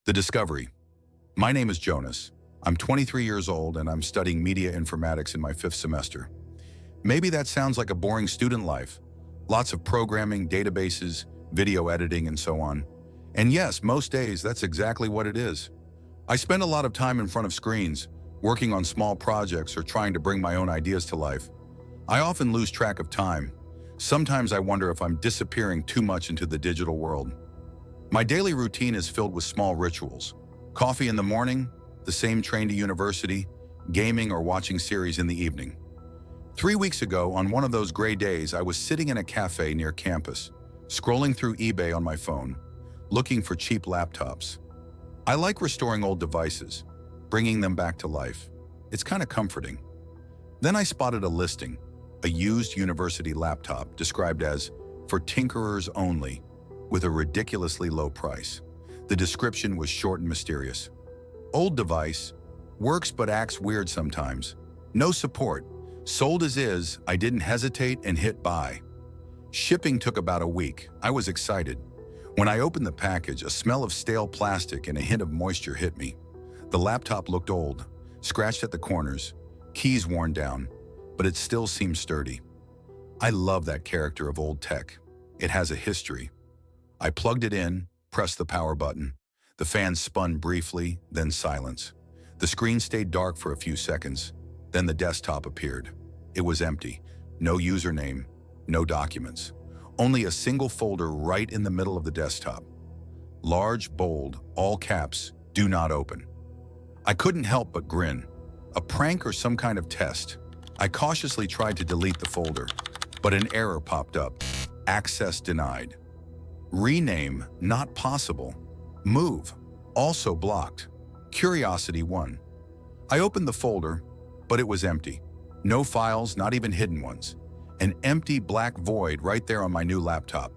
The discovery. My name is Jonas. I'm 23 years old and I'm studying media informatics in my 5th semester. Maybe that sounds like a boring student life. Lots of programming, databases, video editing, and so on. And yes, most days that's exactly what it is. I spend a lot of time in front of screens, working on small projects or trying to bring my own ideas to life. I often lose track of time. Sometimes I wonder if I'm disappearing too much into the digital world. My daily routine is filled with small rituals. Coffee in the morning, the same train to university, gaming or watching series in the evening. 3 weeks ago, on one of those gray days, I was sitting in a cafe near campus, scrolling through eBay on my phone, looking for cheap laptops. I like restoring old devices, bringing them back to life. It's kind of comforting. Then I spotted a listing, a used university laptop described as "for tinkerers only," with a ridiculously low price. The description was short and mysterious. Old device, works but acts weird sometimes. No support. Sold as is. I didn't hesitate and hit buy. Shipping took about a week. I was excited. When I opened the package, a smell of stale plastic and a hint of moisture hit me. The laptop looked old, scratched at the corners, keys worn down, but it still seemed sturdy. I love that character of old tech. It has a history. I plugged it in, pressed the power button. The fan spun briefly, then silence. The screen stayed dark for a few seconds. Then the desktop appeared. It was empty. No username, no documents. Only a single folder right in the middle of the desktop. Large, bold, all caps, "Do not open." I couldn't help but grin. A prank or some kind of test. I cautiously tried to delete the folder, but an error popped up. Access denied. Rename not possible. Move also blocked. Curiosity won. I opened the folder, but it was empty. No files, not even hidden ones. An empty black void right there on my new laptop.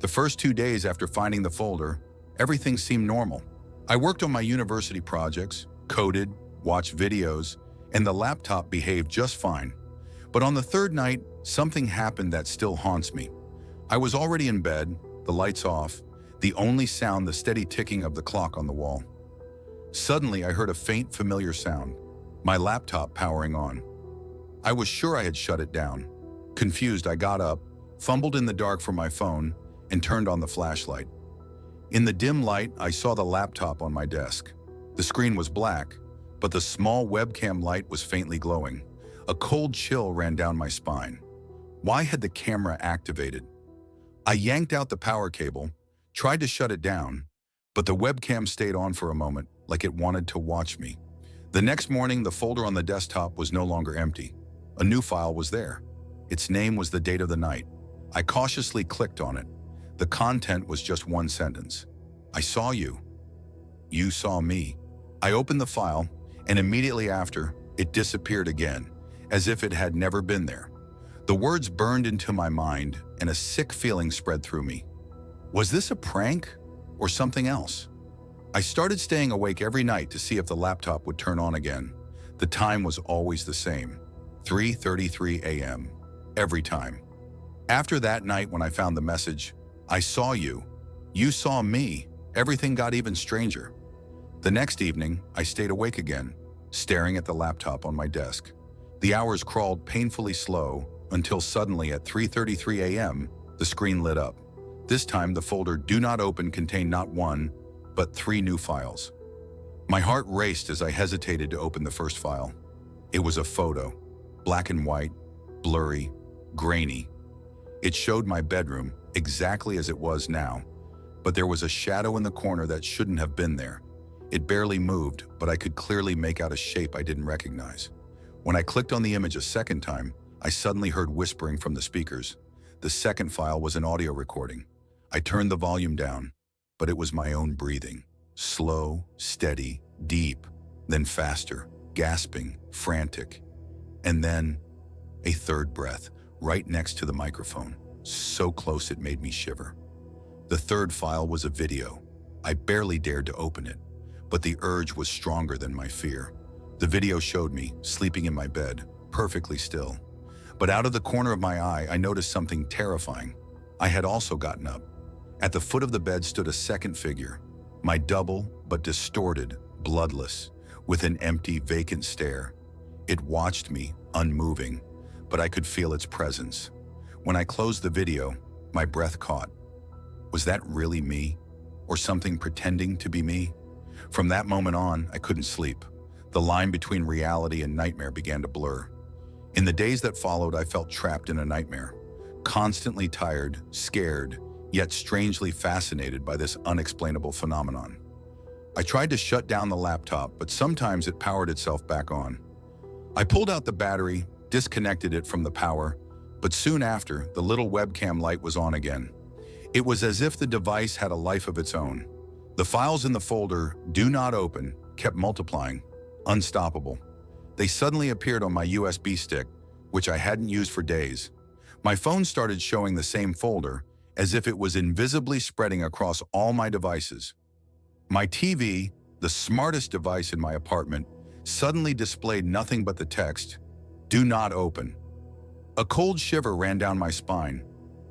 The first 2 days after finding the folder, everything seemed normal. I worked on my university projects, coded, watched videos, and the laptop behaved just fine. But on the 3rd night, something happened that still haunts me. I was already in bed, the lights off, the only sound the steady ticking of the clock on the wall. Suddenly, I heard a faint, familiar sound, my laptop powering on. I was sure I had shut it down. Confused, I got up, fumbled in the dark for my phone, and turned on the flashlight. In the dim light, I saw the laptop on my desk. The screen was black, but the small webcam light was faintly glowing. A cold chill ran down my spine. Why had the camera activated? I yanked out the power cable, tried to shut it down, but the webcam stayed on for a moment, like it wanted to watch me. The next morning, the folder on the desktop was no longer empty. A new file was there. Its name was the date of the night. I cautiously clicked on it. The content was just one sentence. "I saw you. You saw me." I opened the file, and immediately after, it disappeared again, as if it had never been there. The words burned into my mind, and a sick feeling spread through me. Was this a prank or something else? I started staying awake every night to see if the laptop would turn on again. The time was always the same, 3:33 a.m., every time. After that night when I found the message, "I saw you. You saw me," everything got even stranger. The next evening, I stayed awake again, staring at the laptop on my desk. The hours crawled painfully slow until suddenly at 3:33 a.m., the screen lit up. This time, the folder "Do Not Open" contained not one, but 3 new files. My heart raced as I hesitated to open the first file. It was a photo, black and white, blurry, grainy. It showed my bedroom exactly as it was now, but there was a shadow in the corner that shouldn't have been there. It barely moved, but I could clearly make out a shape I didn't recognize. When I clicked on the image a second time, I suddenly heard whispering from the speakers. The second file was an audio recording. I turned the volume down, but it was my own breathing. Slow, steady, deep, then faster, gasping, frantic. And then a third breath, right next to the microphone, so close it made me shiver. The third file was a video. I barely dared to open it, but the urge was stronger than my fear. The video showed me, sleeping in my bed, perfectly still. But out of the corner of my eye, I noticed something terrifying. I had also gotten up. At the foot of the bed stood a second figure, My double, but distorted, bloodless, with an empty, vacant stare. It watched me, unmoving, but I could feel its presence. When I closed the video, my breath caught. Was that really me? Or something pretending to be me? From that moment on, I couldn't sleep. The line between reality and nightmare began to blur. In the days that followed, I felt trapped in a nightmare, constantly tired, scared, yet strangely fascinated by this unexplainable phenomenon. I tried to shut down the laptop, but sometimes it powered itself back on. I pulled out the battery, disconnected it from the power, but soon after, the little webcam light was on again. It was as if the device had a life of its own. The files in the folder, Do Not Open, kept multiplying, unstoppable. They suddenly appeared on my USB stick, which I hadn't used for days. My phone started showing the same folder, as if it was invisibly spreading across all my devices. My TV, the smartest device in my apartment, suddenly displayed nothing but the text, Do Not Open. A cold shiver ran down my spine.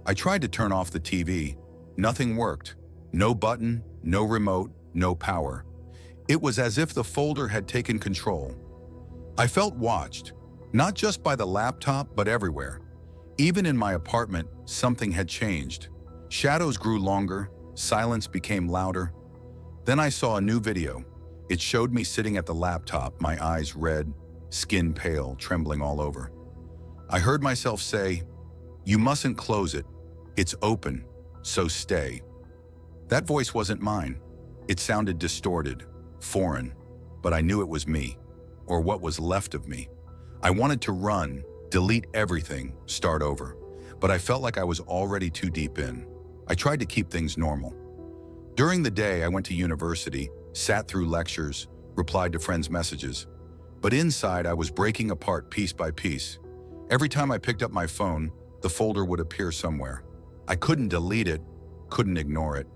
I tried to turn off the TV. Nothing worked. No button, no remote, no power. It was as if the folder had taken control. I felt watched, not just by the laptop, but everywhere. Even in my apartment, something had changed. Shadows grew longer, silence became louder. Then I saw a new video. It showed me sitting at the laptop, my eyes red, skin pale, trembling all over. I heard myself say, "You mustn't close it. It's open, so stay." That voice wasn't mine. It sounded distorted, foreign, but I knew it was me, or what was left of me. I wanted to run, delete everything, start over, but I felt like I was already too deep in. I tried to keep things normal. During the day, I went to university, sat through lectures, replied to friends' messages. But inside, I was breaking apart piece by piece. Every time I picked up my phone, the folder would appear somewhere. I couldn't delete it, couldn't ignore it.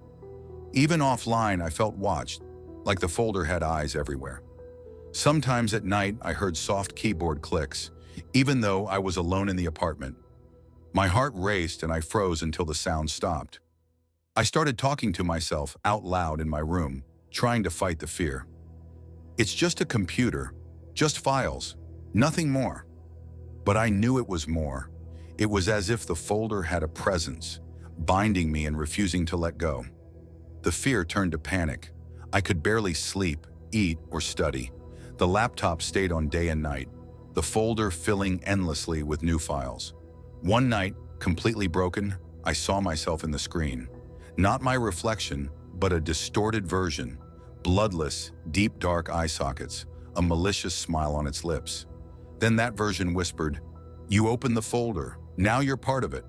Even offline, I felt watched, like the folder had eyes everywhere. Sometimes at night, I heard soft keyboard clicks, even though I was alone in the apartment. My heart raced and I froze until the sound stopped. I started talking to myself out loud in my room, trying to fight the fear. It's just a computer, just files, nothing more. But I knew it was more. It was as if the folder had a presence, binding me and refusing to let go. The fear turned to panic. I could barely sleep, eat, or study. The laptop stayed on day and night, the folder filling endlessly with new files. One night, completely broken, I saw myself in the screen. Not my reflection, but a distorted version, bloodless, deep dark eye sockets, a malicious smile on its lips. Then that version whispered, "You opened the folder, now you're part of it."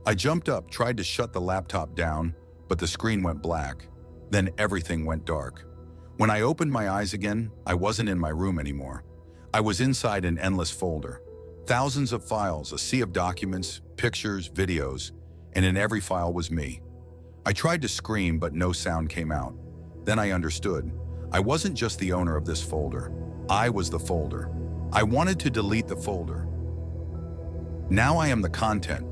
I jumped up, tried to shut the laptop down, but the screen went black. Then everything went dark. When I opened my eyes again, I wasn't in my room anymore. I was inside an endless folder. Thousands of files, a sea of documents, pictures, videos, and in every file was me. I tried to scream, but no sound came out. Then I understood. I wasn't just the owner of this folder. I was the folder. I wanted to delete the folder. Now I am the content,